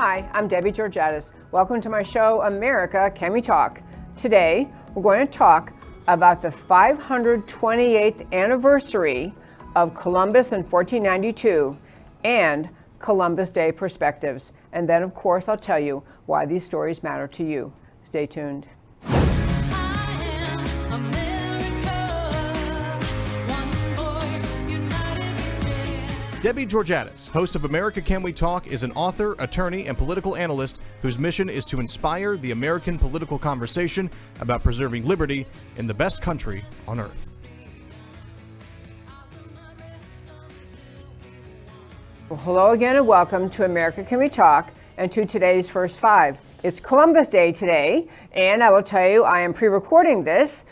Hi, I'm Debbie Georgatos. Welcome to my show, America, Can We Talk? Today, we're going to talk about the 528th anniversary of Columbus in 1492 and Columbus Day perspectives. And then, of course, I'll tell you why these stories matter to you. Stay tuned. Debbie Georgatos, host of America Can We Talk, is an author, attorney, and political analyst whose mission is to inspire the American political conversation about preserving liberty in the best country on earth. Well, hello again and welcome to America Can We Talk and to today's First Five. It's Columbus Day today, and I will tell you I am pre-recording this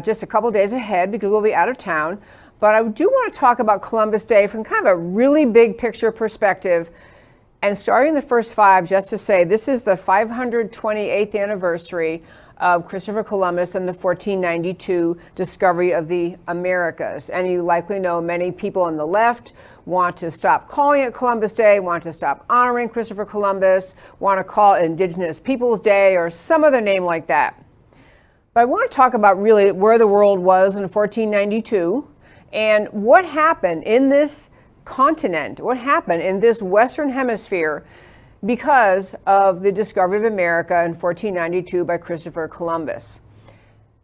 just a couple days ahead because we'll be out of town. But I do want to talk about Columbus Day from kind of a really big picture perspective. And starting the first five, just to say, this is the 528th anniversary of Christopher Columbus and the 1492 discovery of the Americas. And you likely know many people on the left want to stop calling it Columbus Day, want to stop honoring Christopher Columbus, want to call it Indigenous Peoples Day or some other name like that. But I want to talk about really where the world was in 1492. And what happened in this continent, what happened in this Western Hemisphere because of the discovery of America in 1492 by Christopher Columbus.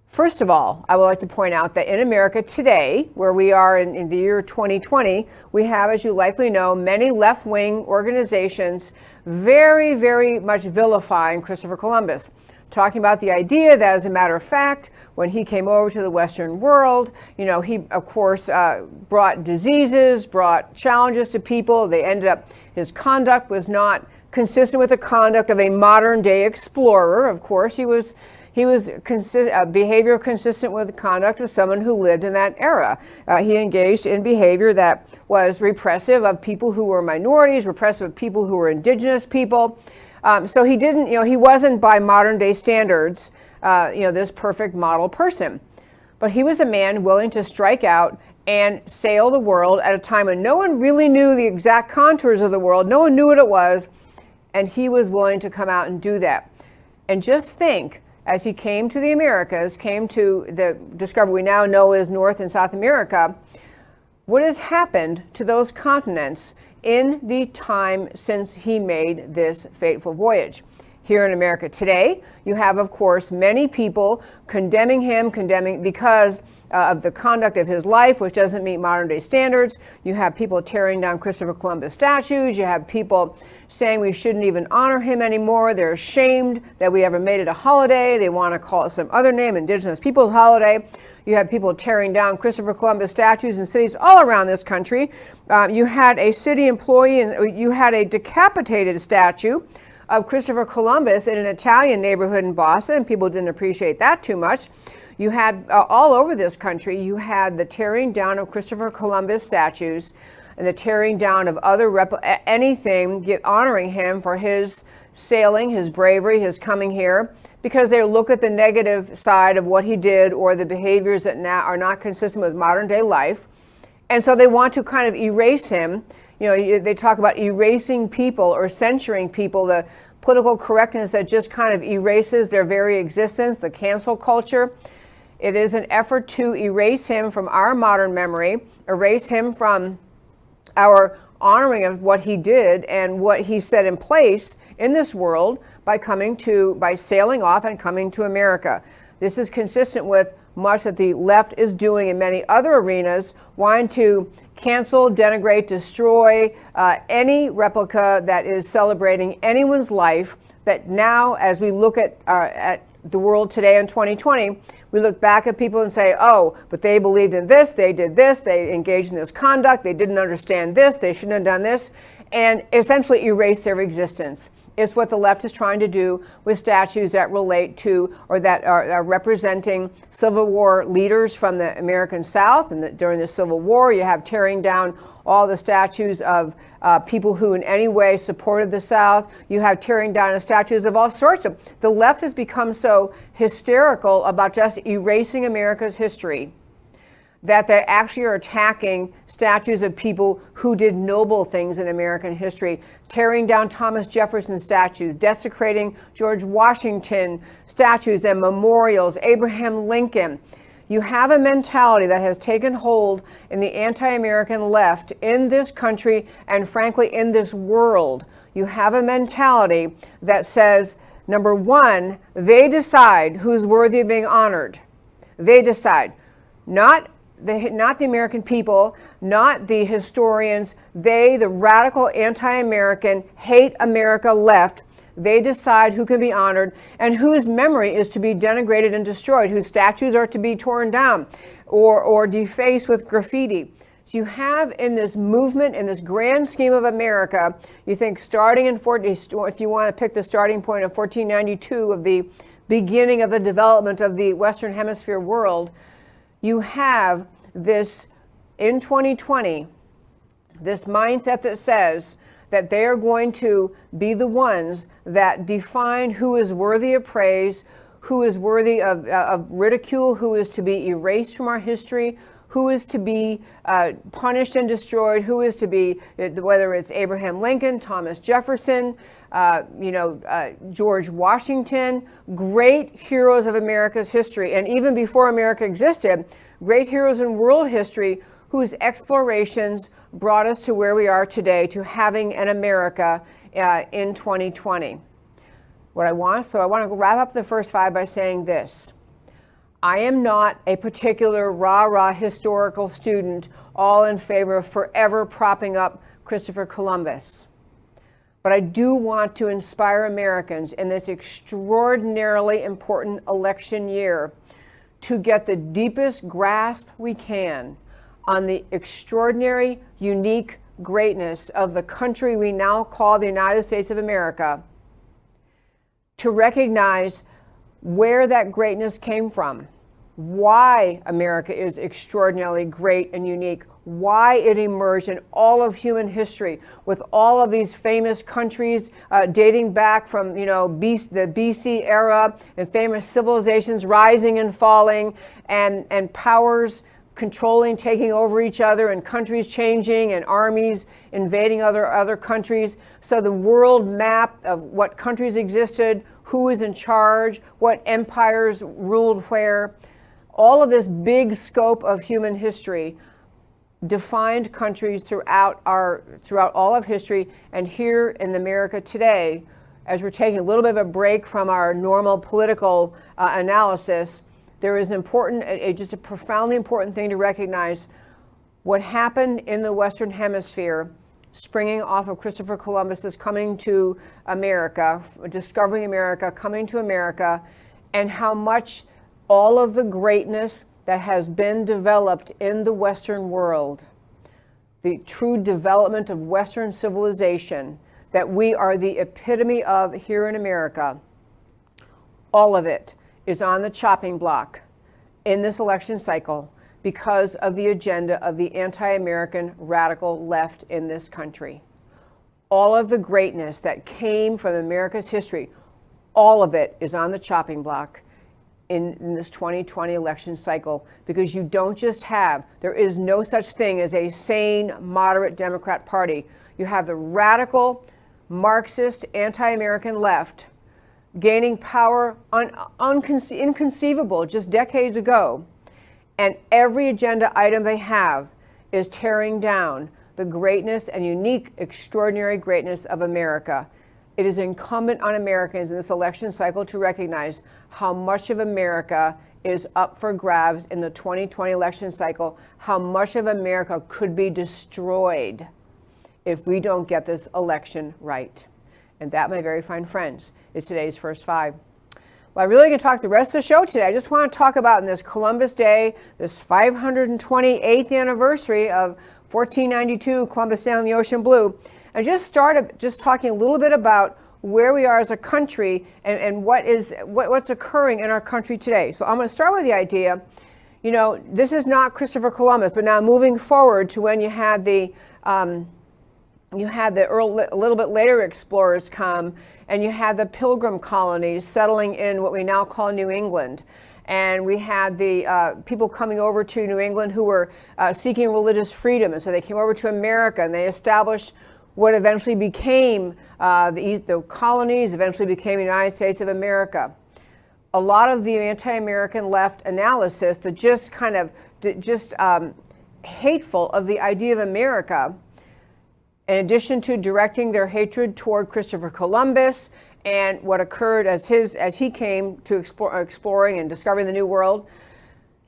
First of all, I would like to point out that in America today, where we are in the year 2020, we have, as you likely know, many left-wing organizations very, very much vilifying Christopher Columbus. Talking about the idea that, as a matter of fact, when he came over to the Western world, he, of course, brought diseases, brought challenges to people. His conduct was not consistent with the conduct of a modern-day explorer. Of course, he was behavior consistent with the conduct of someone who lived in that era. He engaged in behavior that was repressive of people who were minorities, repressive of people who were indigenous people. So he didn't, he wasn't by modern day standards, this perfect model person. But he was a man willing to strike out and sail the world at a time when no one really knew the exact contours of the world. No one knew what it was. And he was willing to come out and do that. And just think, as he came to the Americas, came to the discovery we now know as North and South America, what has happened to those continents in the time since he made this fateful voyage. Here in America today, you have, of course, many people condemning him, because of the conduct of his life, which doesn't meet modern day standards. You have people tearing down Christopher Columbus statues. You have people saying we shouldn't even honor him anymore. They're ashamed that we ever made it a holiday. They want to call it some other name, Indigenous Peoples Holiday. You had people tearing down Christopher Columbus statues in cities all around this country. You had a city employee, and you had a decapitated statue of Christopher Columbus in an Italian neighborhood in Boston. People didn't appreciate that too much. You had all over this country, you had the tearing down of Christopher Columbus statues and the tearing down of other anything honoring him for his sailing, his bravery, his coming here, because they look at the negative side of what he did or the behaviors that now are not consistent with modern day life. And so they want to kind of erase him. They talk about erasing people or censuring people, the political correctness that just kind of erases their very existence, the cancel culture. It is an effort to erase him from our modern memory, erase him from our honoring of what he did and what he set in place in this world by sailing off and coming to America. This is consistent with much that the left is doing in many other arenas, wanting to cancel, denigrate, destroy any replica that is celebrating anyone's life. That now, as we look at the world today in 2020, we look back at people and say, oh, but they believed in this, they did this, they engaged in this conduct, they didn't understand this, they shouldn't have done this, and essentially erase their existence. It's what the left is trying to do with statues that relate to or that are representing Civil War leaders from the American South. And during the Civil War, you have tearing down all the statues of people who in any way supported the South. You have tearing down the statues of all sorts of. The left has become so hysterical about just erasing America's history that they actually are attacking statues of people who did noble things in American history, tearing down Thomas Jefferson statues, desecrating George Washington statues and memorials, Abraham Lincoln. You have a mentality that has taken hold in the anti-American left in this country and frankly in this world. You have a mentality that says, number one, they decide who's worthy of being honored. They decide. Not the American people, not the historians. They, the radical anti-American, hate America left, they decide who can be honored and whose memory is to be denigrated and destroyed, whose statues are to be torn down or defaced with graffiti. So you have in this movement, in this grand scheme of America, you think starting in, if you want to pick the starting point of 1492 of the beginning of the development of the Western Hemisphere world, you have this, in 2020, this mindset that says that they are going to be the ones that define who is worthy of praise, who is worthy of ridicule, who is to be erased from our history, who is to be punished and destroyed, who is to be, whether it's Abraham Lincoln, Thomas Jefferson, George Washington, great heroes of America's history. And even before America existed, great heroes in world history whose explorations brought us to where we are today, to having an America in 2020. I want to wrap up the first 5 by saying this. I am not a particular rah-rah historical student all in favor of forever propping up Christopher Columbus. But I do want to inspire Americans in this extraordinarily important election year to get the deepest grasp we can on the extraordinary, unique greatness of the country we now call the United States of America, to recognize where that greatness came from, why America is extraordinarily great and unique, why it emerged in all of human history with all of these famous countries dating back from the BC era and famous civilizations rising and falling and powers controlling, taking over each other, and countries changing and armies invading other countries. So the world map of what countries existed, who was in charge, what empires ruled where, all of this big scope of human history defined countries throughout all of history. And here in America today, as we're taking a little bit of a break from our normal political analysis, there is just a profoundly important thing to recognize. What happened in the Western Hemisphere, springing off of Christopher Columbus's coming to America, discovering America, coming to America, and how much all of the greatness that has been developed in the Western world, the true development of Western civilization that we are the epitome of here in America, all of it is on the chopping block in this election cycle because of the agenda of the anti-American radical left in this country. All of the greatness that came from America's history, all of it is on the chopping block in this 2020 election cycle, because you don't just have, there is no such thing as a sane, moderate Democrat Party. You have the radical, Marxist, anti-American left gaining power inconceivable just decades ago. And every agenda item they have is tearing down the greatness and unique, extraordinary greatness of America. It is incumbent on Americans in this election cycle to recognize how much of America is up for grabs in the 2020 election cycle, how much of America could be destroyed if we don't get this election right. And that, my very fine friends, is today's First Five. Well, I really can talk the rest of the show today. I just want to talk about in this Columbus Day, this 528th anniversary of 1492, Columbus sailing the ocean blue, and just talking a little bit about where we are as a country and what's occurring in our country today. So I'm going to start with the idea, this is not Christopher Columbus, but now moving forward to when you had the a little bit later explorers come, and you had the Pilgrim Colonies settling in what we now call New England. and we had the people coming over to New England who were seeking religious freedom, and so they came over to America and they established what eventually became the colonies, eventually became the United States of America. A lot of the anti-American left analysis, the just kind of hateful of the idea of America, in addition to directing their hatred toward Christopher Columbus and what occurred as he came to exploring and discovering the New World,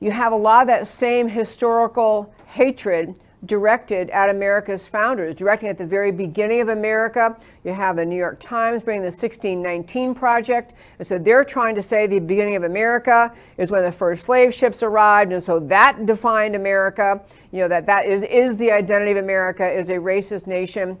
you have a lot of that same historical hatred directed at America's founders, directing at the very beginning of America. You have the New York Times bringing the 1619 Project, and so they're trying to say the beginning of America is when the first slave ships arrived, and so that defined America. You know, that is the identity of America, is a racist nation.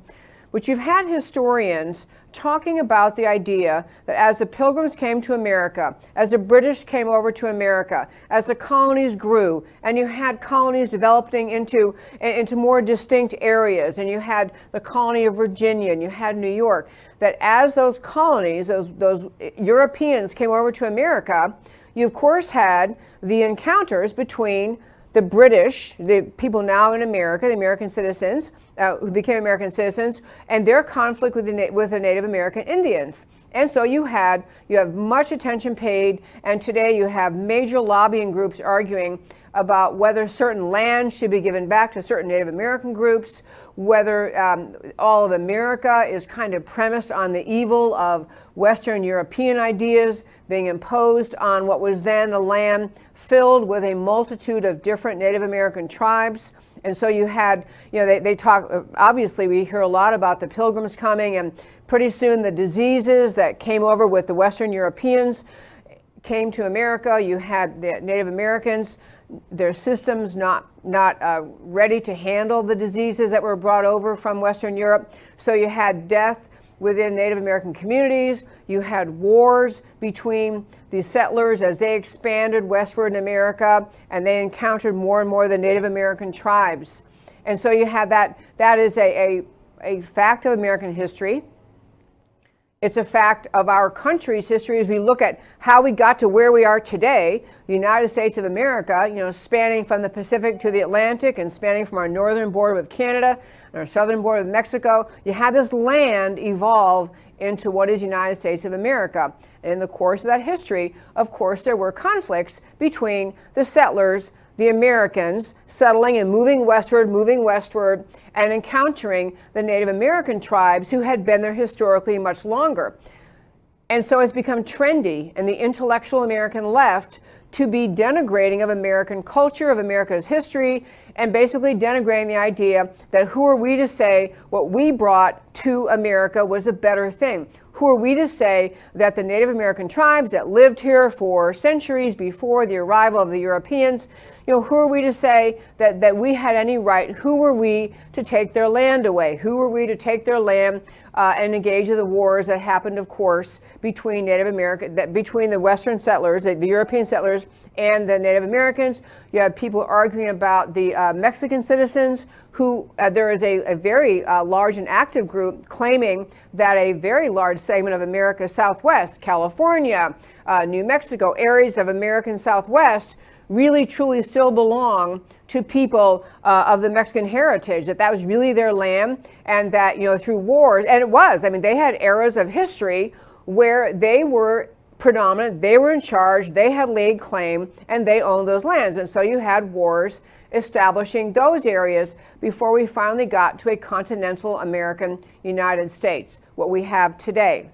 But you've had historians talking about the idea that as the Pilgrims came to America, as the British came over to America, as the colonies grew, and you had colonies developing into more distinct areas, and you had the colony of Virginia, and you had New York, that as those colonies, those Europeans came over to America, you of course had the encounters between the British, the people now in America, the American citizens, who became American citizens, and their conflict with the Native American Indians. And so you have much attention paid, and today you have major lobbying groups arguing about whether certain land should be given back to certain Native American groups, whether all of America is kind of premised on the evil of Western European ideas being imposed on what was then a land filled with a multitude of different Native American tribes. And so you had, they talk, obviously we hear a lot about the Pilgrims coming, and pretty soon the diseases that came over with the Western Europeans came to America. You had the Native Americans, their systems not ready to handle the diseases that were brought over from Western Europe. So you had death within Native American communities. You had wars between the settlers as they expanded westward in America, and they encountered more and more of the Native American tribes. And so you had that is a fact of American history. It's a fact of our country's history as we look at how we got to where we are today, the United States of America, spanning from the Pacific to the Atlantic and spanning from our northern border with Canada and our southern border with Mexico. You had this land evolve into what is United States of America. And in the course of that history, of course, there were conflicts between the settlers, the Americans, settling and moving westward, and encountering the Native American tribes who had been there historically much longer. And so it's become trendy in the intellectual American left to be denigrating of American culture, of America's history, and basically denigrating the idea that who are we to say what we brought to America was a better thing? Who are we to say that the Native American tribes that lived here for centuries before the arrival of the Europeans, who are we to say that we had any right? Who were we to take their land away? Who were we to take their land and engage in the wars that happened, of course, between between the Western settlers, the European settlers, and the Native Americans? You have people arguing about the Mexican citizens who there is a very large and active group claiming that a very large segment of America's Southwest, California, New Mexico, areas of American Southwest really truly still belong to people of the Mexican heritage, that was really their land, and that, through wars, and it was, they had eras of history where they were predominant, they were in charge, they had laid claim, and they owned those lands. And so you had wars establishing those areas before we finally got to a continental American United States, what we have today.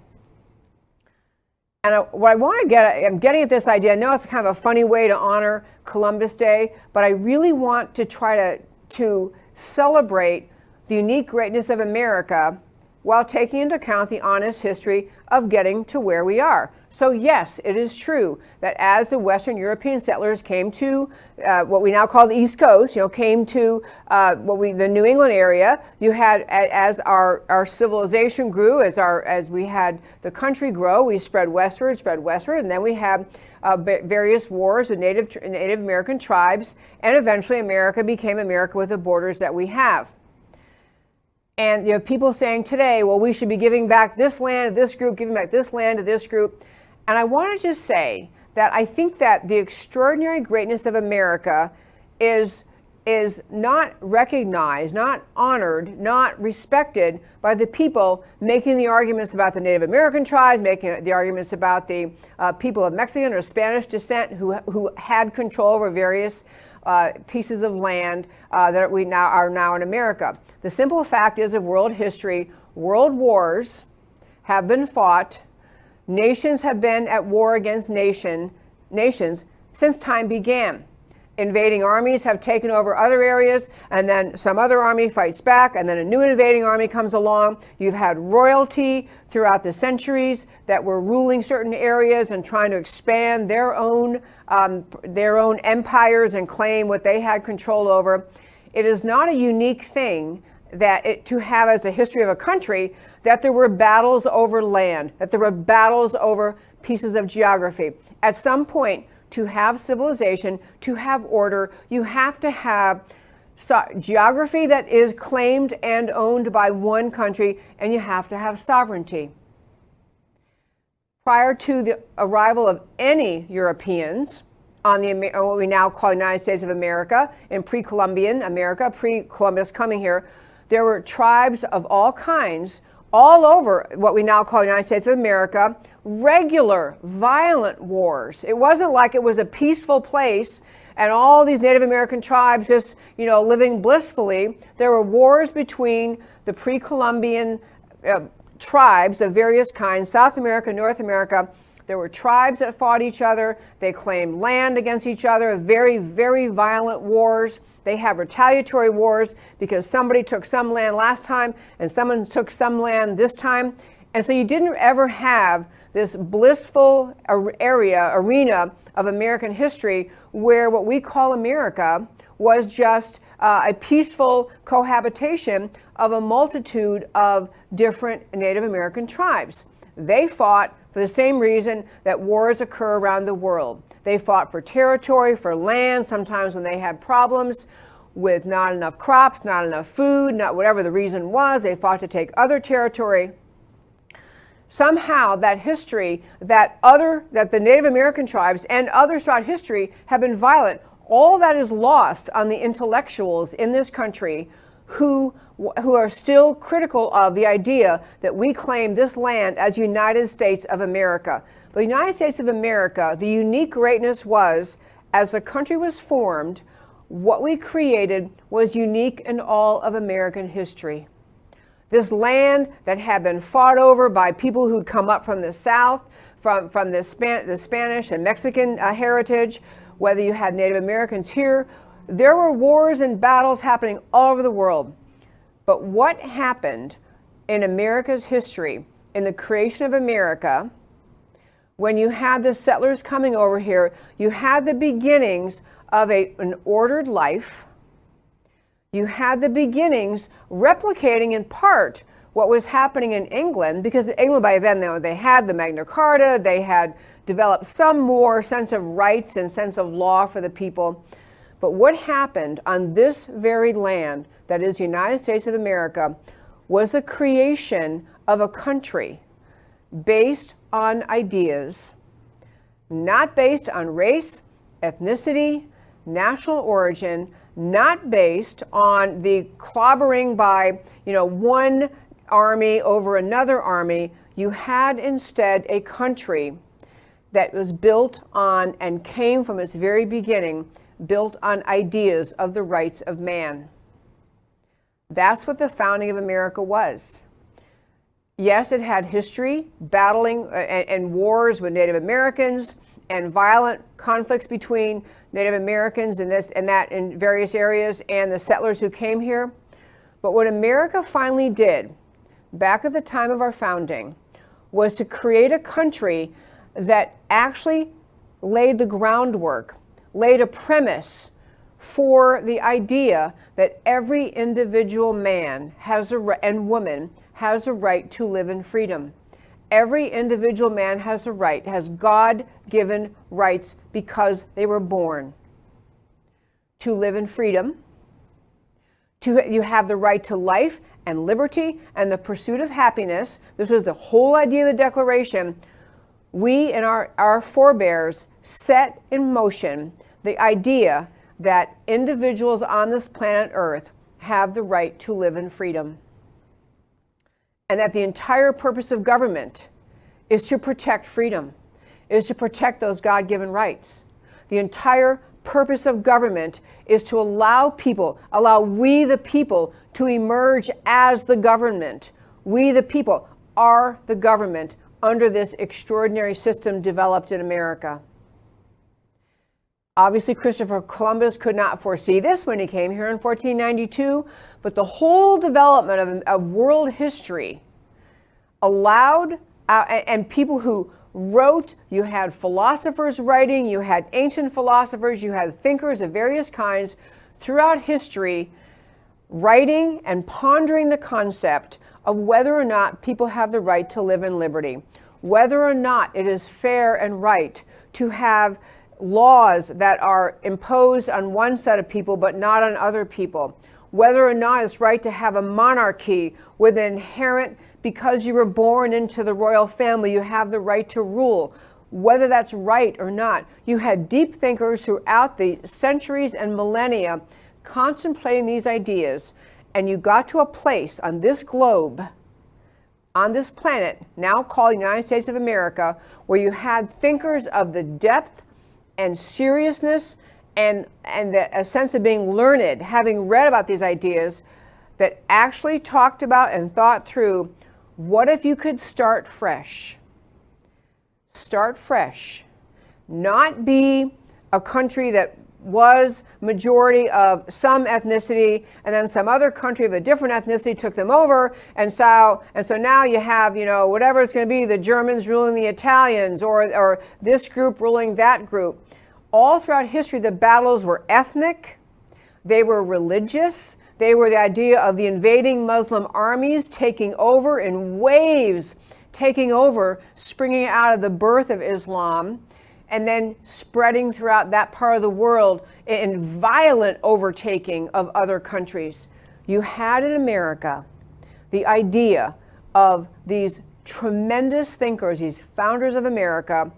And what I want to I'm getting at this idea. I know it's kind of a funny way to honor Columbus Day, but I really want to try to celebrate the unique greatness of America while taking into account the honest history of getting to where we are. So yes, it is true that as the Western European settlers came to what we now call the East Coast, came to the New England area, you had, as our civilization grew, as we had the country grow, we spread westward, and then we had various wars with Native American tribes, and eventually America became America with the borders that we have. And you have people saying today, well, we should be giving back this land to this group, giving back this land to this group. And I want to just say that I think that the extraordinary greatness of America is not recognized, not honored, not respected by the people making the arguments about the Native American tribes, making the arguments about the people of Mexican or Spanish descent who had control over various pieces of land that we now are in America. The simple fact is, of world history, world wars have been fought. Nations have been at war against nations since time began. Invading armies have taken over other areas, and then some other army fights back, and then a new invading army comes along. You've had royalty throughout the centuries that were ruling certain areas and trying to expand their own empires and claim what they had control over. It is not a unique thing to have as a history of a country that there were battles over land, that there were battles over pieces of geography. At some point, to have civilization, to have order, you have to have geography that is claimed and owned by one country, and you have to have sovereignty. Prior to the arrival of any Europeans on what we now call the United States of America, in pre-Columbian America, pre-Columbus coming here, there were tribes of all kinds all over what we now call the United States of America, regular, violent wars. It wasn't like it was a peaceful place and all these Native American tribes just, living blissfully. There were wars between the pre-Columbian tribes of various kinds, South America, North America. There were tribes that fought each other. They claimed land against each other, very, very violent wars. They have retaliatory wars because somebody took some land last time and someone took some land this time. And so you didn't ever have this blissful arena of American history where what we call America was just a peaceful cohabitation of a multitude of different Native American tribes. They fought for the same reason that wars occur around the world. They fought for territory, for land, sometimes when they had problems with not enough crops, not enough food, not whatever the reason was, they fought to take other territory. Somehow that history, that the Native American tribes and others throughout history have been violent. All that is lost on the intellectuals in this country who are still critical of the idea that we claim this land as United States of America. The United States of America, the unique greatness was, as the country was formed, what we created was unique in all of American history. This land that had been fought over by people who'd come up from the South, from the Spanish and Mexican heritage, whether you had Native Americans here, there were wars and battles happening all over the world. But what happened in America's history, in the creation of America, when you had the settlers coming over here, you had the beginnings of an ordered life. You had the beginnings replicating in part what was happening in England, because England by then, they had the Magna Carta, they had developed some more sense of rights and sense of law for the people. But what happened on this very land that is the United States of America was the creation of a country based on ideas, not based on race, ethnicity, national origin, not based on the clobbering by, one army over another army. You had instead a country that was built on and came from its very beginning built on ideas of the rights of man. That's what the founding of America was. Yes, it had history, battling and wars with Native Americans and violent conflicts between Native Americans and that in various areas and the settlers who came here. But what America finally did, back at the time of our founding, was to create a country that actually laid the groundwork, laid a premise for the idea that every individual man and woman has a right to live in freedom. Every individual man has a right, has God-given rights because they were born to live in freedom. You have the right to life and liberty and the pursuit of happiness. This was the whole idea of the Declaration. We and our forebears set in motion the idea that individuals on this planet Earth have the right to live in freedom. And that the entire purpose of government is to protect freedom, is to protect those God-given rights. The entire purpose of government is to allow we the people to emerge as the government. We the people are the government under this extraordinary system developed in America. Obviously, Christopher Columbus could not foresee this when he came here in 1492, but the whole development of world history allowed, and people who wrote, you had philosophers writing, you had ancient philosophers, you had thinkers of various kinds throughout history writing and pondering the concept of whether or not people have the right to live in liberty, whether or not it is fair and right to have laws that are imposed on one set of people but not on other people, whether or not it's right to have a monarchy with an inherent, because you were born into the royal family, you have the right to rule, whether that's right or not. You had deep thinkers throughout the centuries and millennia contemplating these ideas, and you got to a place on this globe, on this planet, now called the United States of America, where you had thinkers of the depth and seriousness and a sense of being learned, having read about these ideas, that actually talked about and thought through, what if you could start fresh? Start fresh. Not be a country that was majority of some ethnicity, and then some other country of a different ethnicity took them over, and so now you have, whatever it's going to be, the Germans ruling the Italians, or this group ruling that group. All throughout history, the battles were ethnic, they were religious, they were the idea of the invading Muslim armies taking over in waves, taking over, springing out of the birth of Islam, and then spreading throughout that part of the world in violent overtaking of other countries. You had in America the idea of these tremendous thinkers, these founders of America.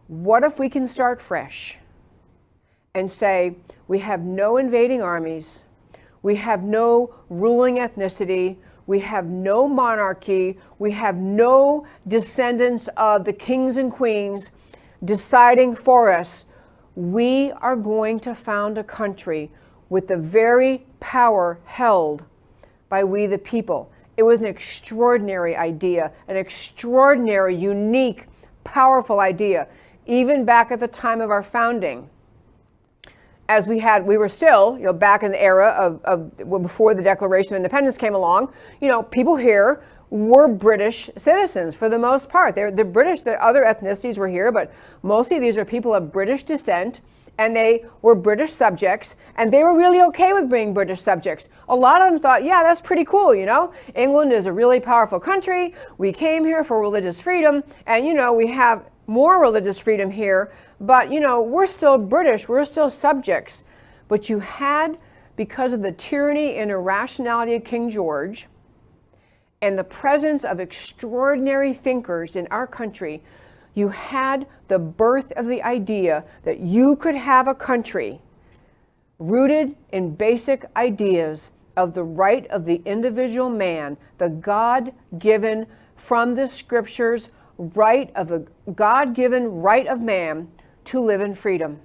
What if we can start fresh and say, we have no invading armies, we have no ruling ethnicity, we have no monarchy, we have no descendants of the kings and queens deciding for us. We are going to found a country with the very power held by we the people. It was an extraordinary idea, an extraordinary, unique, powerful idea, even back at the time of our founding. As we were still, back in the era before the Declaration of Independence came along, people here were British citizens for the most part. The British, the other ethnicities were here, but mostly these are people of British descent, and they were British subjects, and they were really okay with being British subjects. A lot of them thought, yeah, that's pretty cool, England is a really powerful country. We came here for religious freedom, and, we have more religious freedom here, but, we're still British, we're still subjects. But you had, because of the tyranny and irrationality of King George, and the presence of extraordinary thinkers in our country, you had the birth of the idea that you could have a country rooted in basic ideas of the right of the individual man, the God-given from the scriptures right of the God-given right of man to live in freedom.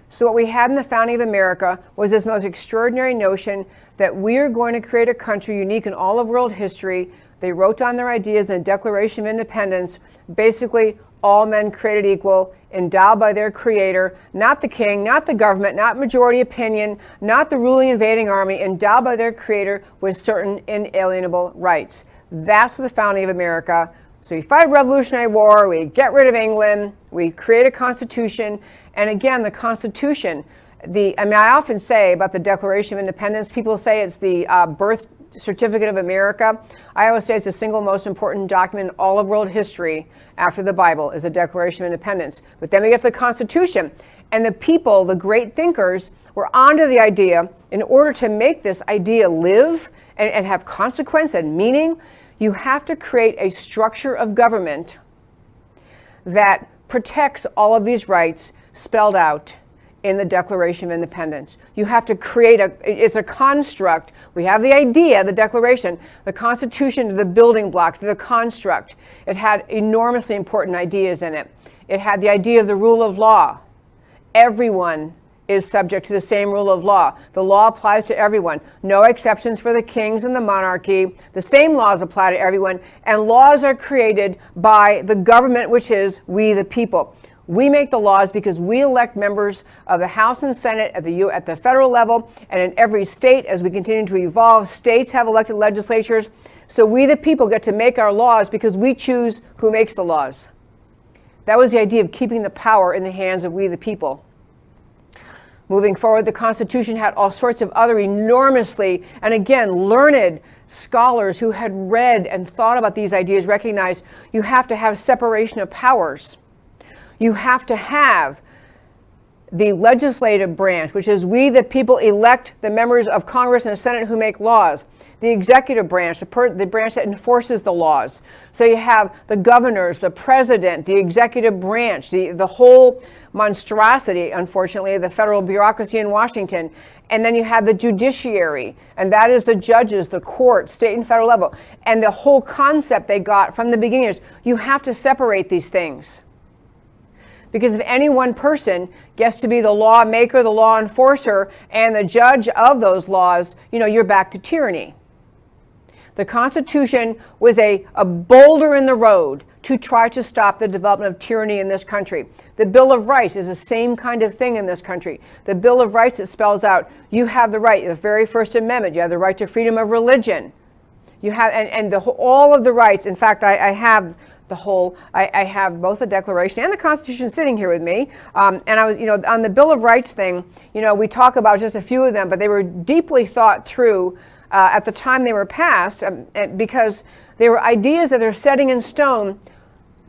So what we had in the founding of America was this most extraordinary notion that we are going to create a country unique in all of world history. They wrote down their ideas in the Declaration of Independence. Basically, all men created equal, endowed by their creator, not the king, not the government, not majority opinion, not the ruling invading army, endowed by their creator with certain inalienable rights. That's the founding of America. So we fight a Revolutionary War, we get rid of England, we create a constitution, and again, the Constitution, I often say about the Declaration of Independence, people say it's the birth certificate of America. I always say it's the single most important document in all of world history after the Bible is the Declaration of Independence. But then we get the Constitution, and the people, the great thinkers, were onto the idea, in order to make this idea live and have consequence and meaning, you have to create a structure of government that protects all of these rights spelled out in the Declaration of Independence. You have to create it's a construct. We have the idea, the Declaration, the Constitution, the building blocks, the construct. It had enormously important ideas in it. It had the idea of the rule of law. Everyone is subject to the same rule of law. The law applies to everyone. No exceptions for the kings and the monarchy. The same laws apply to everyone. And laws are created by the government, which is we the people. We make the laws because we elect members of the House and Senate at the federal level, and in every state. As we continue to evolve, states have elected legislatures. So we the people get to make our laws because we choose who makes the laws. That was the idea of keeping the power in the hands of we the people. Moving forward, the Constitution had all sorts of other enormously, and again, learned scholars who had read and thought about these ideas recognized you have to have separation of powers. You have to have the legislative branch, which is we the people elect the members of Congress and the Senate who make laws. The executive branch, the branch that enforces the laws. So you have the governors, the president, the executive branch, the whole monstrosity, unfortunately, of the federal bureaucracy in Washington. And then you have the judiciary, and that is the judges, the courts, state and federal level. And the whole concept they got from the beginning is you have to separate these things. Because if any one person gets to be the lawmaker, the law enforcer, and the judge of those laws, you're back to tyranny. The Constitution was a boulder in the road to try to stop the development of tyranny in this country. The Bill of Rights is the same kind of thing in this country. The Bill of Rights, it spells out, you have the right, the very First Amendment, you have the right to freedom of religion. You have, all of the rights. In fact, I have I have both the Declaration and the Constitution sitting here with me. And I was, on the Bill of Rights thing, we talk about just a few of them, but they were deeply thought through at the time they were passed, because they were ideas that are setting in stone,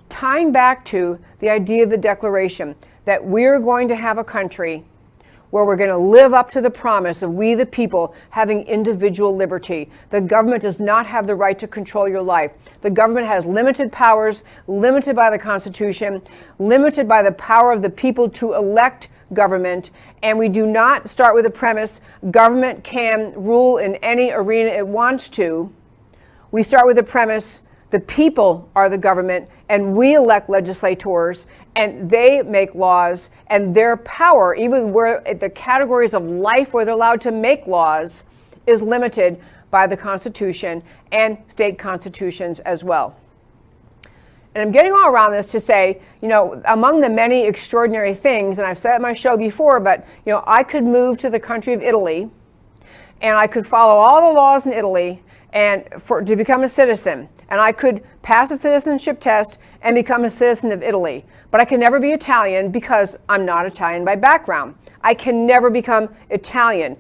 tying back to the idea of the Declaration, that we're going to have a country where we're going to live up to the promise of we the people having individual liberty. The government does not have the right to control your life. The government has limited powers, limited by the Constitution, limited by the power of the people to elect government, and we do not start with the premise government can rule in any arena it wants to. We start with the premise the people are the government, and we elect legislators, and they make laws, and their power, even where the categories of life where they're allowed to make laws, is limited by the Constitution and state constitutions as well. And I'm getting all around this to say, among the many extraordinary things, and I've said it in my show before, but, I could move to the country of Italy, and I could follow all the laws in Italy and to become a citizen. And I could pass a citizenship test and become a citizen of Italy. But I can never be Italian because I'm not Italian by background. I can never become Italian.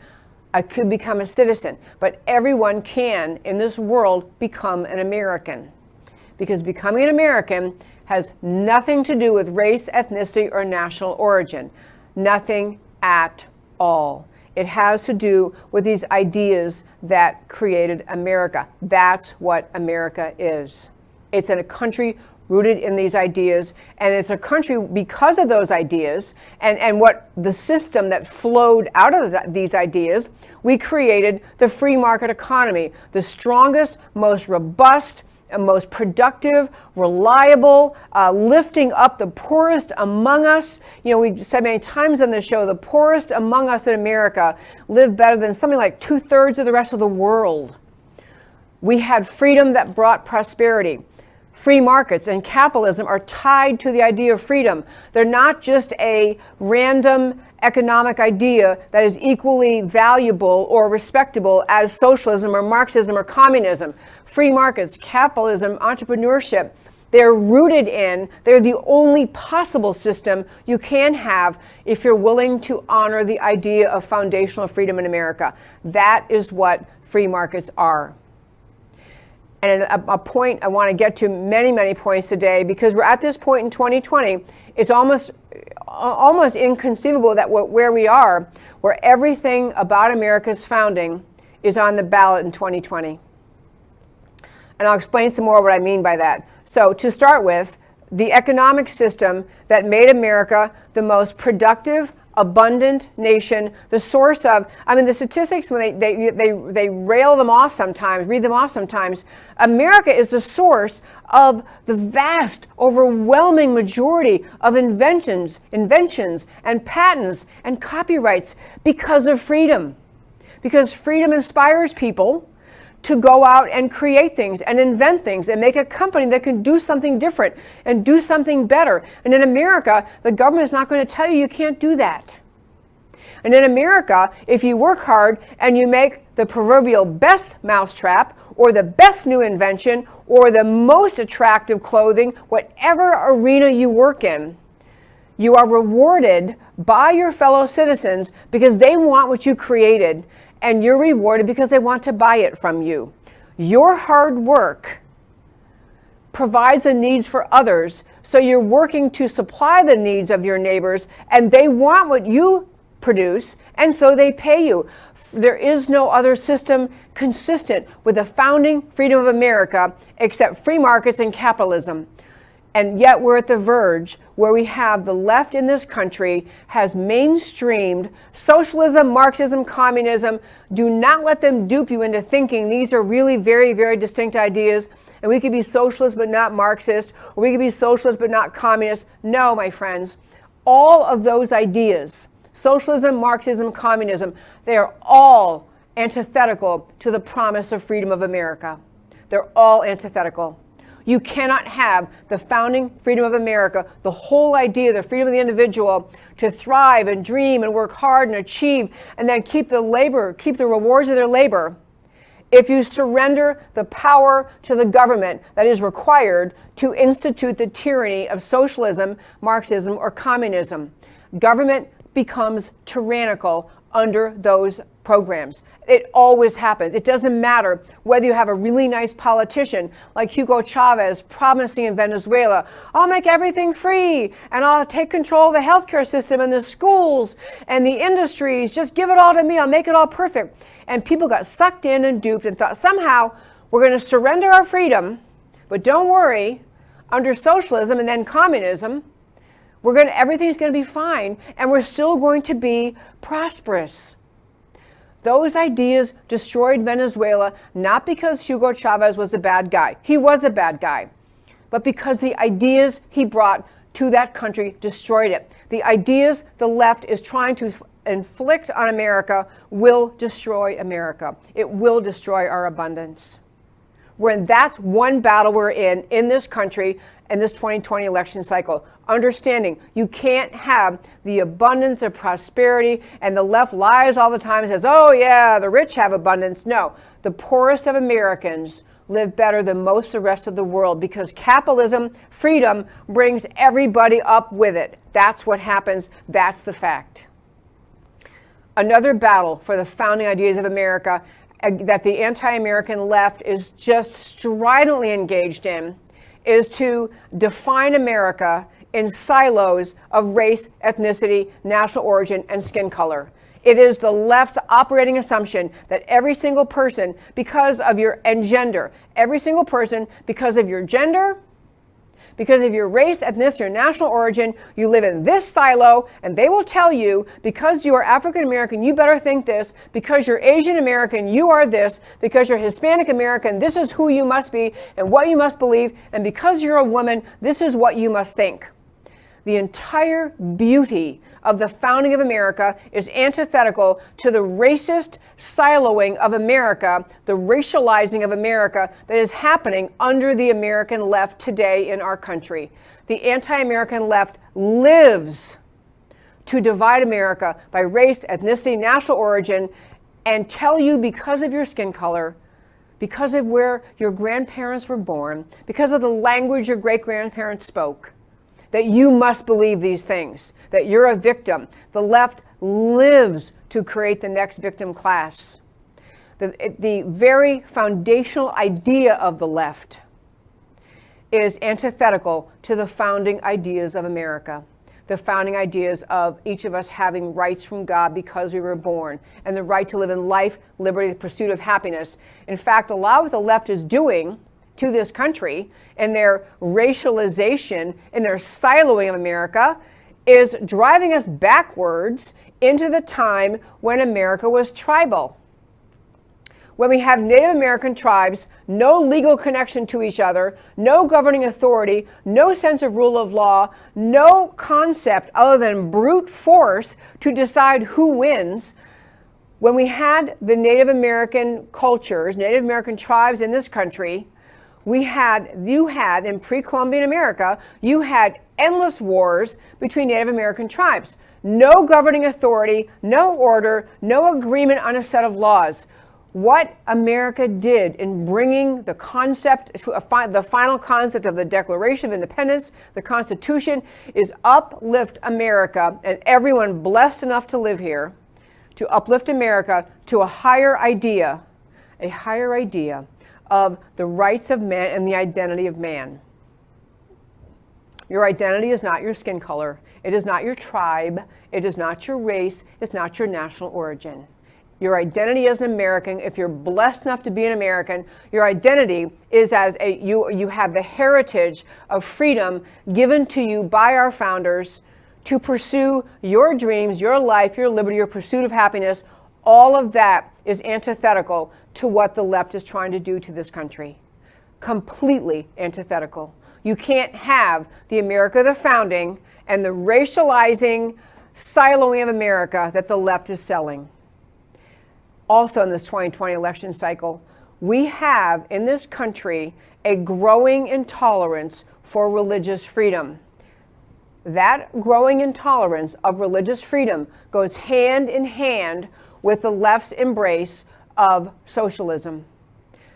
I could become a citizen. But everyone can, in this world, become an American. Because becoming an American has nothing to do with race, ethnicity, or national origin. Nothing at all. It has to do with these ideas that created America. That's what America is. It's a country rooted in these ideas, and it's a country because of those ideas and what the system that flowed out of these ideas. We created the free market economy, the strongest, most robust, and most productive, reliable, lifting up the poorest among us. We've said many times on this show, the poorest among us in America live better than something like 2/3 of the rest of the world. We had freedom that brought prosperity. Free markets and capitalism are tied to the idea of freedom. They're not just a random economic idea that is equally valuable or respectable as socialism or Marxism or communism. Free markets, capitalism, entrepreneurship, they're rooted in, they're the only possible system you can have if you're willing to honor the idea of foundational freedom in America. That is what free markets are. And a point I want to get to many, many points today, because we're at this point in 2020, it's almost inconceivable that where we are, where everything about America's founding is on the ballot in 2020. And I'll explain some more what I mean by that. So to start with, the economic system that made America the most productive, abundant nation, the source of, I mean, the statistics, when they rail them off sometimes, read them off sometimes, America is the source of the vast, overwhelming majority of inventions and patents and copyrights because of freedom. Because freedom inspires people to go out and create things and invent things and make a company that can do something different and do something better. And in America, the government is not going to tell you you can't do that. And in America, if you work hard and you make the proverbial best mousetrap or the best new invention or the most attractive clothing, whatever arena you work in, you are rewarded by your fellow citizens because they want what you created, and you're rewarded because they want to buy it from you. Your hard work provides the needs for others, so you're working to supply the needs of your neighbors, and they want what you produce, and so they pay you. There is no other system consistent with the founding freedom of America except free markets and capitalism. And yet we're at the verge where we have the left in this country has mainstreamed socialism, Marxism, communism. Do not let them dupe you into thinking these are really very, very distinct ideas and we could be socialist but not Marxist, or we could be socialist but not communist. No, my friends, all of those ideas, socialism, Marxism, communism, they are all antithetical to the promise of freedom of America. They're all antithetical. You cannot have the founding freedom of America, the whole idea, the freedom of the individual to thrive and dream and work hard and achieve, and then keep the rewards of their labor, if you surrender the power to the government that is required to institute the tyranny of socialism, Marxism, or communism. Government becomes tyrannical under those programs. It always happens. It doesn't matter whether you have a really nice politician like Hugo Chavez promising in Venezuela, I'll make everything free and I'll take control of the healthcare system and the schools and the industries. Just give it all to me. I'll make it all perfect. And people got sucked in and duped and thought somehow we're going to surrender our freedom, but don't worry, under socialism and then communism, everything's going to be fine, and we're still going to be prosperous. Those ideas destroyed Venezuela, not because Hugo Chavez was a bad guy. He was a bad guy. But because the ideas he brought to that country destroyed it. The ideas the left is trying to inflict on America will destroy America. It will destroy our abundance. That's one battle we're in this country, in this 2020 election cycle. Understanding you can't have the abundance of prosperity, and the left lies all the time and says, oh yeah, the rich have abundance. No, the poorest of Americans live better than most of the rest of the world because capitalism, freedom, brings everybody up with it. That's what happens. That's the fact. Another battle for the founding ideas of America that the anti-American left is just stridently engaged in is to define America in silos of race, ethnicity, national origin, and skin color. It is the left's operating assumption that every single person, because of your gender, every single person, because of your gender, because of your race, ethnicity, or national origin, you live in this silo, and they will tell you, because you are African American, you better think this, because you're Asian American, you are this, because you're Hispanic American, this is who you must be and what you must believe, and because you're a woman, this is what you must think. The entire beauty of the founding of America is antithetical to the racist siloing of America, the racializing of America that is happening under the American left today in our country. The anti-American left lives to divide America by race, ethnicity, national origin, and tell you because of your skin color, because of where your grandparents were born, because of the language your great-grandparents spoke, that you must believe these things, that you're a victim. The left lives to create the next victim class. The very foundational idea of the left is antithetical to the founding ideas of America, the founding ideas of each of us having rights from God because we were born, and the right to live in life, liberty, the pursuit of happiness. In fact, a lot of what the left is doing to this country and their racialization and their siloing of America is driving us backwards into the time when America was tribal. When we have Native American tribes, no legal connection to each other, no governing authority, no sense of rule of law, no concept other than brute force to decide who wins. When we had the Native American cultures, Native American tribes in this country, you had in pre-Columbian America, you had endless wars between Native American tribes. No governing authority, no order, no agreement on a set of laws. What America did in bringing the concept, the final concept of the Declaration of Independence, the Constitution, is uplift America and everyone blessed enough to live here, to uplift America to a higher idea of the rights of man and the identity of man. Your identity is not your skin color. It is not your tribe. It is not your race. It's not your national origin. Your identity as an American, if you're blessed enough to be an American, your identity is as you have the heritage of freedom given to you by our founders to pursue your dreams, your life, your liberty, your pursuit of happiness. All of that is antithetical to what the left is trying to do to this country. Completely antithetical. You can't have the America of the founding and the racializing, siloing of America that the left is selling. Also in this 2020 election cycle, we have in this country a growing intolerance for religious freedom. That growing intolerance of religious freedom goes hand in hand with the left's embrace of socialism.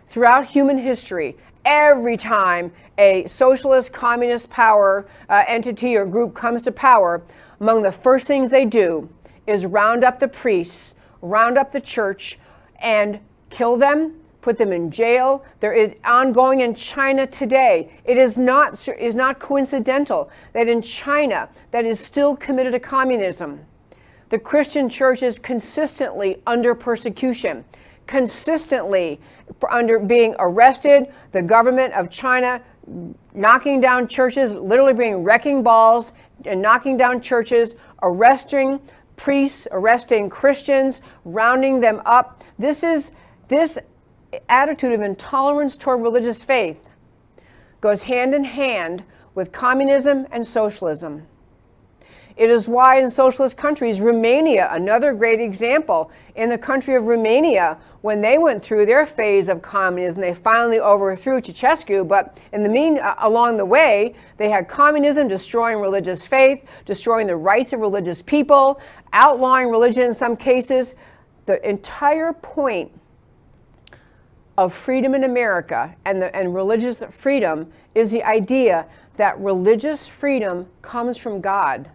Throughout human history, every time a socialist, communist power entity or group comes to power, among the first things they do is round up the priests, round up the church, and kill them, put them in jail. There is ongoing in China today. It is not coincidental that in China that is still committed to communism. The Christian church is consistently under persecution, consistently under being arrested, the government of China knocking down churches, literally bringing wrecking balls and knocking down churches, arresting priests, arresting Christians, rounding them up. This attitude of intolerance toward religious faith goes hand in hand with communism and socialism. It is why in socialist countries, Romania, another great example, in the country of Romania, when they went through their phase of communism, they finally overthrew Ceausescu, but along the way, they had communism destroying religious faith, destroying the rights of religious people, outlawing religion in some cases. The entire point of freedom in America and religious freedom is the idea that religious freedom comes from God.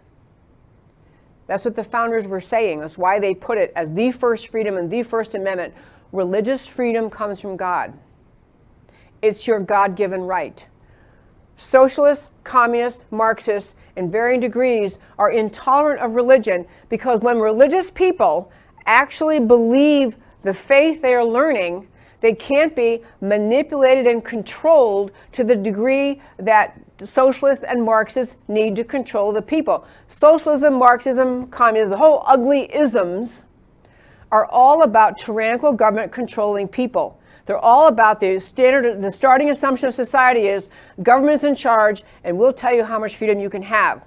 That's what the founders were saying. That's why they put it as the first freedom and the First Amendment. Religious freedom comes from God. It's your God-given right. Socialists, communists, Marxists, in varying degrees, are intolerant of religion because when religious people actually believe the faith they are learning, they can't be manipulated and controlled to the degree that socialists and Marxists need to control the people. Socialism, Marxism, communism, the whole ugly isms are all about tyrannical government controlling people. They're all about the starting assumption of society is government is in charge and we'll tell you how much freedom you can have.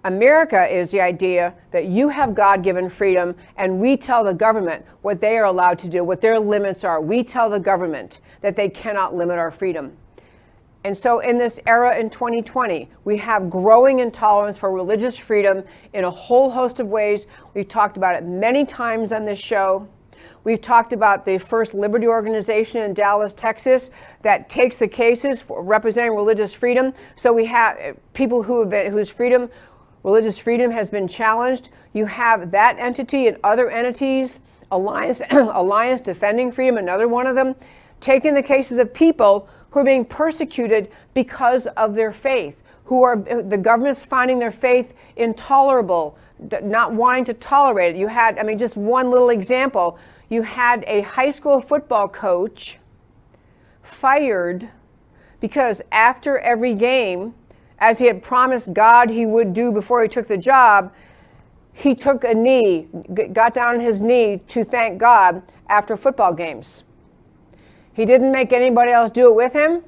America is the idea that you have God-given freedom and we tell the government what they are allowed to do, what their limits are. We tell the government that they cannot limit our freedom. And so in this era in 2020, we have growing intolerance for religious freedom in a whole host of ways. We've talked about it many times on this show. We've talked about the First Liberty Organization in Dallas, Texas, that takes the cases for representing religious freedom. So we have people whose religious freedom has been challenged. You have that entity and other entities, Alliance Defending Freedom, another one of them, taking the cases of people who are being persecuted because of their faith, the government's finding their faith intolerable, not wanting to tolerate it. You had, just one little example, you had a high school football coach fired because after every game, as he had promised God he would do before he took the job, he took a knee, got down on his knee to thank God after football games. He didn't make anybody else do it with him.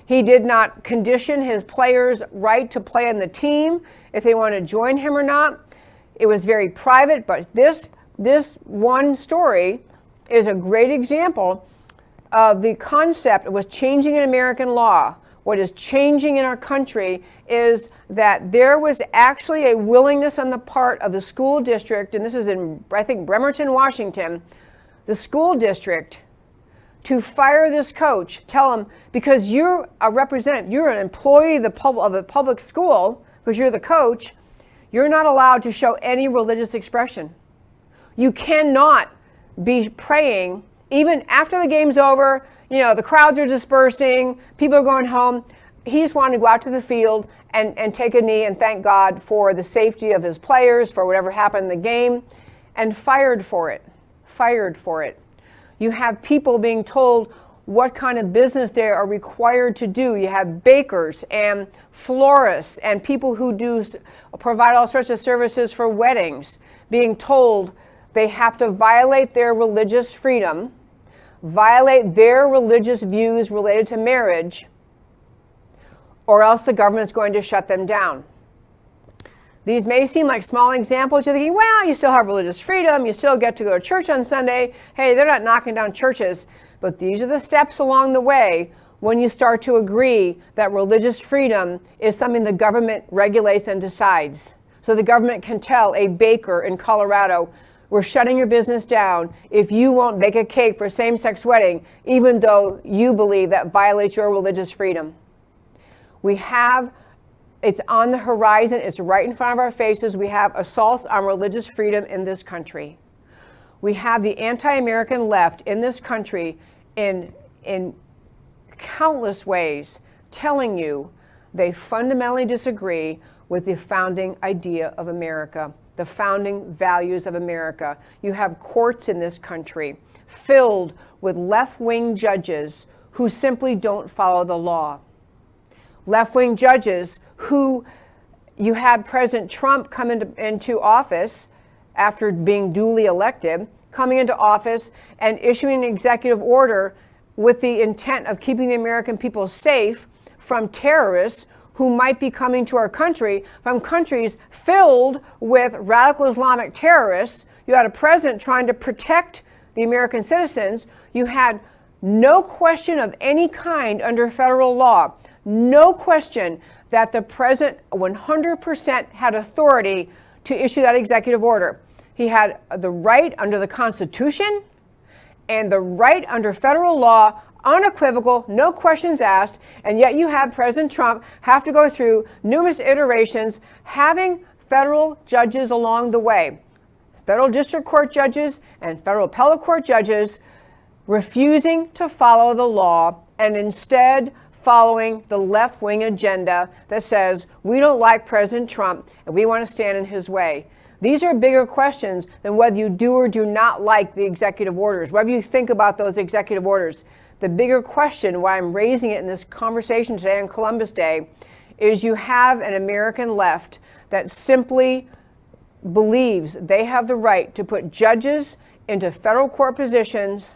He did not condition his players' right to play on the team if they want to join him or not. It was very private, but this one story is a great example of the concept of what's changing in American law. What is changing in our country is that there was actually a willingness on the part of the school district, and this is in, I think, Bremerton, Washington, the school district, to fire this coach. Tell him, because you're a representative, you're an employee of the public school, because you're the coach, you're not allowed to show any religious expression. You cannot be praying, even after the game's over, the crowds are dispersing, people are going home. He's wanting to go out to the field and take a knee and thank God for the safety of his players, for whatever happened in the game, and fired for it. Fired for it. You have people being told what kind of business they are required to do. You have bakers and florists and people who provide all sorts of services for weddings being told they have to violate their religious freedom, violate their religious views related to marriage, or else the government is going to shut them down. These may seem like small examples. You're thinking, well, you still have religious freedom. You still get to go to church on Sunday. Hey, they're not knocking down churches. But these are the steps along the way when you start to agree that religious freedom is something the government regulates and decides. So the government can tell a baker in Colorado, we're shutting your business down if you won't bake a cake for a same-sex wedding, even though you believe that violates your religious freedom. It's on the horizon. It's right in front of our faces. We have assaults on religious freedom in this country. We have the anti-American left in this country in countless ways telling you they fundamentally disagree with the founding idea of America, the founding values of America. You have courts in this country filled with left-wing judges who simply don't follow the law. Left-wing judges who you had President Trump come into office after being duly elected, coming into office and issuing an executive order with the intent of keeping the American people safe from terrorists who might be coming to our country from countries filled with radical Islamic terrorists. You had a president trying to protect the American citizens. You had no question of any kind under federal law, no question that the president 100% had authority to issue that executive order. He had the right under the Constitution and the right under federal law, unequivocal, no questions asked, and yet you had President Trump have to go through numerous iterations, having federal judges along the way, federal district court judges and federal appellate court judges refusing to follow the law and instead following the left-wing agenda that says we don't like President Trump and we want to stand in his way. These are bigger questions than whether you do or do not like the executive orders, whatever you think about those executive orders. The bigger question, why I'm raising it in this conversation today on Columbus Day, is you have an American left that simply believes they have the right to put judges into federal court positions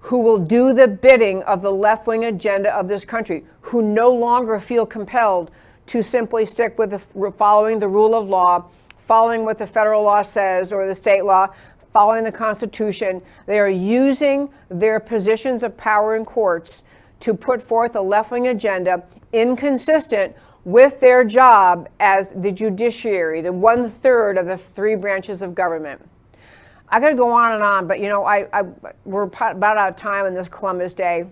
who will do the bidding of the left-wing agenda of this country, who no longer feel compelled to simply stick with following the rule of law, following what the federal law says or the state law, following the Constitution. They are using their positions of power in courts to put forth a left-wing agenda inconsistent with their job as the judiciary, the 1/3 of the three branches of government. I got to go on, but we're about out of time on this Columbus Day.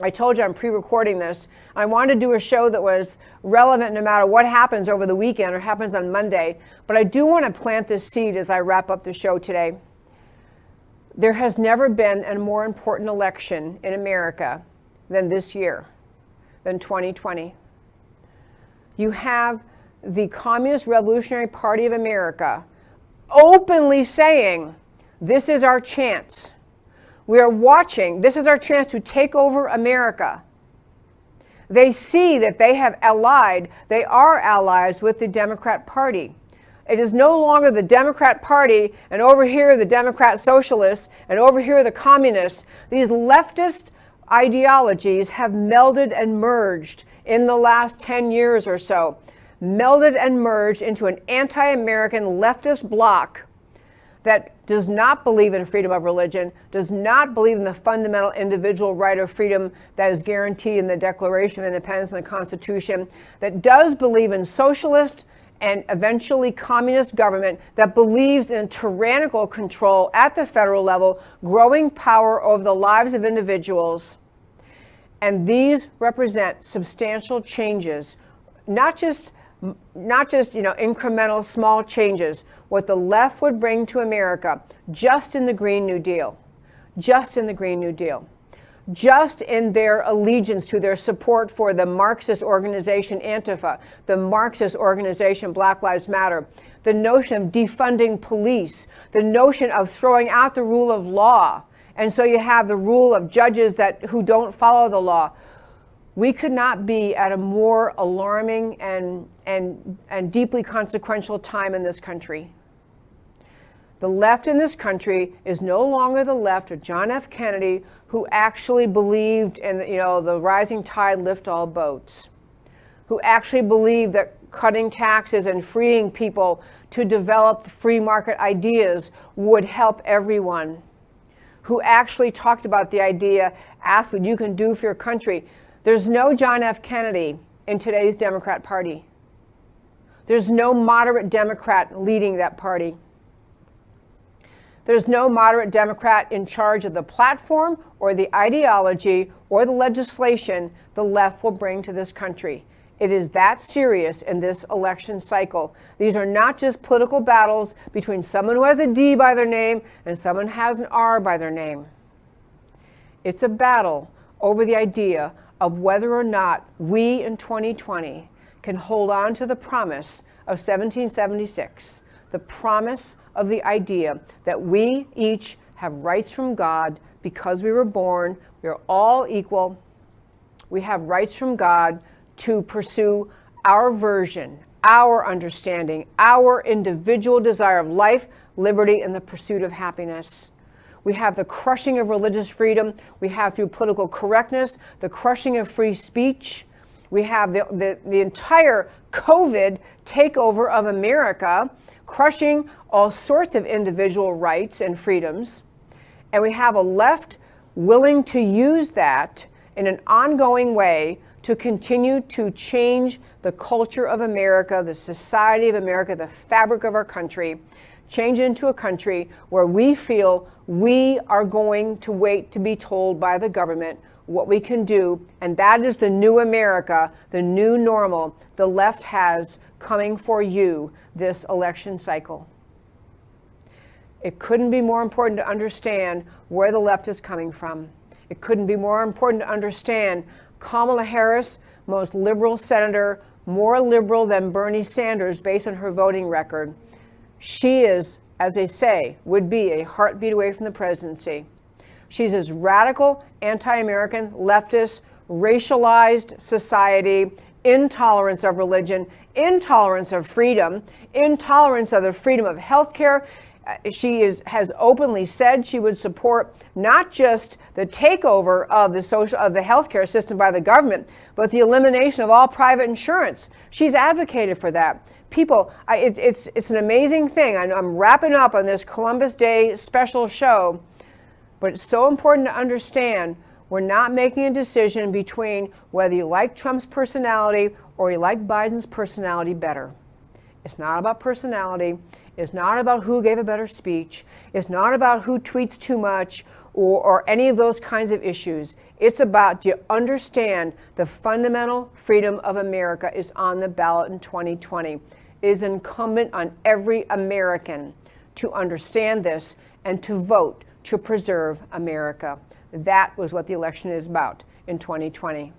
I told you I'm pre-recording this. I wanted to do a show that was relevant no matter what happens over the weekend or happens on Monday. But I do want to plant this seed as I wrap up the show today. There has never been a more important election in America than this year, than 2020. You have the Communist Revolutionary Party of America openly saying, this is our chance. We are watching. This is our chance to take over America. They see that they are allies with the Democrat Party. It is no longer the Democrat Party, and over here the Democrat Socialists, and over here the Communists. These leftist ideologies have melded and merged in the last 10 years or so. Melded and merged into an anti-American leftist bloc that does not believe in freedom of religion, does not believe in the fundamental individual right of freedom that is guaranteed in the Declaration of Independence and the Constitution, that does believe in socialist and eventually communist government, that believes in tyrannical control at the federal level, growing power over the lives of individuals. And these represent substantial changes, not just incremental small changes, what the left would bring to America just in the Green New Deal, just in the Green New Deal, just in their allegiance to their support for the Marxist organization Antifa, the Marxist organization Black Lives Matter, the notion of defunding police, the notion of throwing out the rule of law. And so you have the rule of judges who don't follow the law. We could not be at a more alarming and deeply consequential time in this country. The left in this country is no longer the left of John F. Kennedy, who actually believed in the rising tide lift all boats, who actually believed that cutting taxes and freeing people to develop free market ideas would help everyone, who actually talked about the idea, ask what you can do for your country. There's no John F. Kennedy in today's Democrat Party. There's no moderate Democrat leading that party. There's no moderate Democrat in charge of the platform or the ideology or the legislation the left will bring to this country. It is that serious in this election cycle. These are not just political battles between someone who has a D by their name and someone who has an R by their name. It's a battle over the idea of whether or not we in 2020 can hold on to the promise of 1776, the promise of the idea that we each have rights from God because we were born, we are all equal, we have rights from God to pursue our version, our understanding, our individual desire of life, liberty, and the pursuit of happiness. We have the crushing of religious freedom. We have, through political correctness, the crushing of free speech. We have the entire COVID takeover of America, crushing all sorts of individual rights and freedoms. And we have a left willing to use that in an ongoing way to continue to change the culture of America, the society of America, the fabric of our country, change it into a country where we feel we are going to wait to be told by the government what we can do. And that is the new America, the new normal the left has coming for you this election cycle. It couldn't be more important to understand where the left is coming from. It couldn't be more important to understand Kamala Harris, most liberal senator, more liberal than Bernie Sanders based on her voting record. She is, as they say, would be a heartbeat away from the presidency. She's as radical, anti-American, leftist, racialized society, intolerance of religion, intolerance of freedom, intolerance of the freedom of healthcare. She has openly said she would support not just the takeover of the healthcare system by the government, but the elimination of all private insurance. She's advocated for that. People, it's an amazing thing. I'm wrapping up on this Columbus Day special show, but it's so important to understand we're not making a decision between whether you like Trump's personality or you like Biden's personality better. It's not about personality. It's not about who gave a better speech. It's not about who tweets too much or any of those kinds of issues. It's about, do you understand the fundamental freedom of America is on the ballot in 2020. It is incumbent on every American to understand this and to vote to preserve America. That was what the election is about in 2020.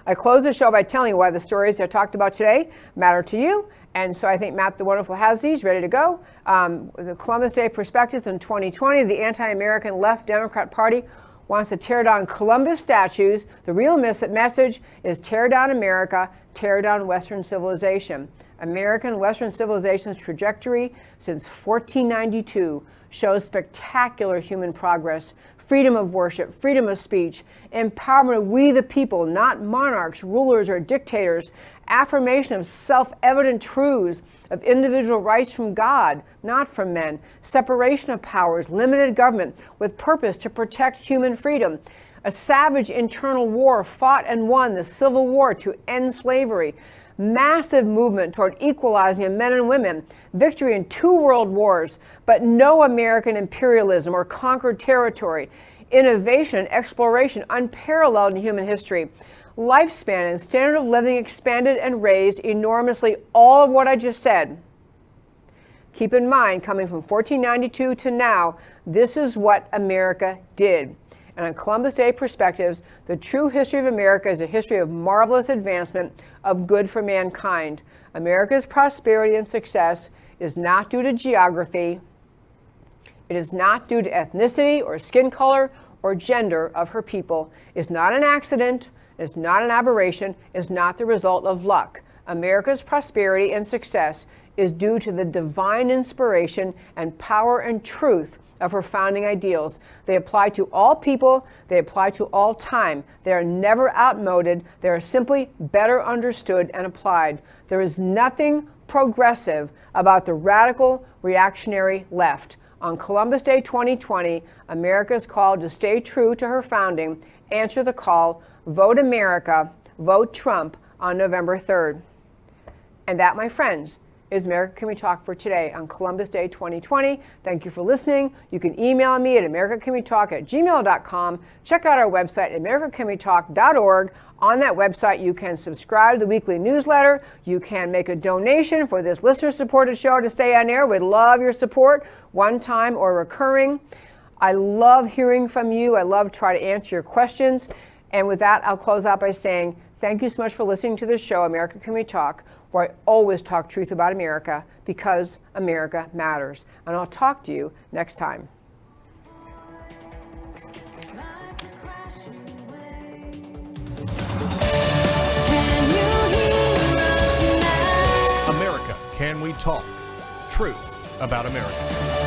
I close the show by telling you why the stories I talked about today matter to you. And so I think Matt the Wonderful has these ready to go. The Columbus Day Perspectives in 2020, the anti-American left Democrat Party wants to tear down Columbus statues. The real message is tear down America, tear down Western civilization. American Western civilization's trajectory since 1492 shows spectacular human progress, freedom of worship, freedom of speech, empowerment of we the people, not monarchs, rulers, or dictators, affirmation of self-evident truths, of individual rights from God, not from men, separation of powers, limited government with purpose to protect human freedom, a savage internal war fought and won, the Civil War, to end slavery, massive movement toward equalizing of men and women, victory in 2 world wars, but no American imperialism or conquered territory, innovation and exploration unparalleled in human history, lifespan and standard of living expanded and raised enormously, all of what I just said. Keep in mind, coming from 1492 to now, this is what America did. And on Columbus Day Perspectives, the true history of America is a history of marvelous advancement of good for mankind. America's prosperity and success is not due to geography. It is not due to ethnicity or skin color or gender of her people. It's not an accident. It's not an aberration. It's not the result of luck. America's prosperity and success is due to the divine inspiration and power and truth of her founding ideals. They apply to all people. They apply to all time. They are never outmoded. They are simply better understood and applied. There is nothing progressive about the radical reactionary left. On Columbus Day 2020, America is called to stay true to her founding, answer the call, vote America, vote Trump on November 3rd. And that, my friends, is America Can We Talk for today on Columbus Day 2020. Thank you for listening. You can email me at americacanwetalk@gmail.com. Check out our website, americacanwetalk.org. On that website, you can subscribe to the weekly newsletter. You can make a donation for this listener-supported show to stay on air. We'd love your support, one-time or recurring. I love hearing from you. I love trying to answer your questions. And with that, I'll close out by saying thank you so much for listening to this show, America Can We Talk, where I always talk truth about America because America matters. And I'll talk to you next time. America Can We Talk? Truth about America.